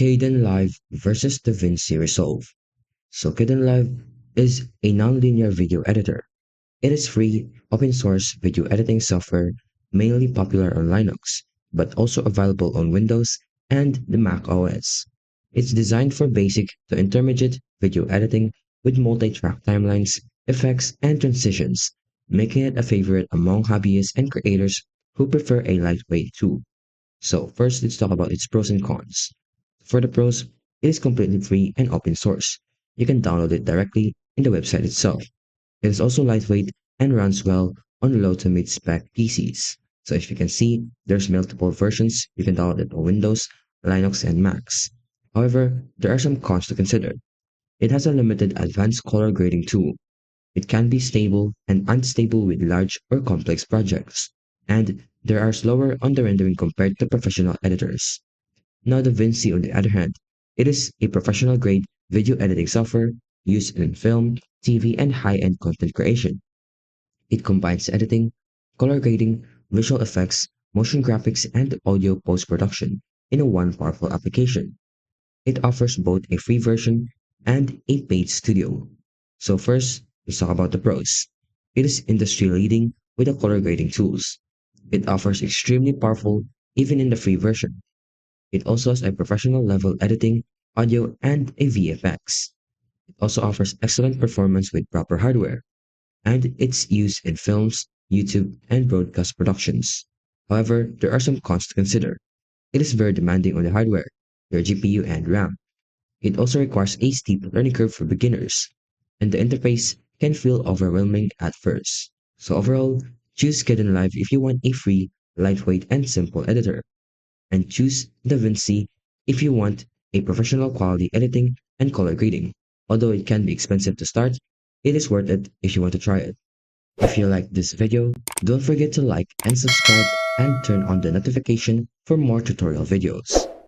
Kdenlive versus DaVinci Resolve. So Kdenlive is a nonlinear video editor. It is free, open source video editing software mainly popular on Linux, but also available on Windows and the Mac OS. It's designed for basic to intermediate video editing with multi-track timelines, effects, and transitions, making it a favorite among hobbyists and creators who prefer a lightweight tool. So first, let's talk about its pros and cons. For the pros, it is completely free and open source. You can download it directly in the website itself. It is also lightweight and runs well on low to mid spec PCs. So if you can see, there's multiple versions. You can download it on Windows, Linux, and Macs. However, there are some cons to consider. It has a limited advanced color grading tool. It can be stable and unstable with large or complex projects. And there are slower on the rendering compared to professional editors. Now DaVinci, on the other hand, it is a professional grade video editing software used in film, TV, and high-end content creation. It combines editing, color grading, visual effects, motion graphics, and audio post-production in a one powerful application. It offers both a free version and a paid studio. So first, let's talk about the pros. It is industry leading with the color grading tools. It offers extremely powerful even in the free version. It also has a professional level editing, audio, and a VFX. It also offers excellent performance with proper hardware, and it's used in films, YouTube, and broadcast productions. However, there are some cons to consider. It is very demanding on the hardware, your GPU and RAM. It also requires a steep learning curve for beginners, and the interface can feel overwhelming at first. So overall, choose Kdenlive if you want a free, lightweight, and simple editor, and choose DaVinci if you want a professional quality editing and color grading. Although it can be expensive to start, it is worth it if you want to try it. If you liked this video, don't forget to like and subscribe and turn on the notification for more tutorial videos.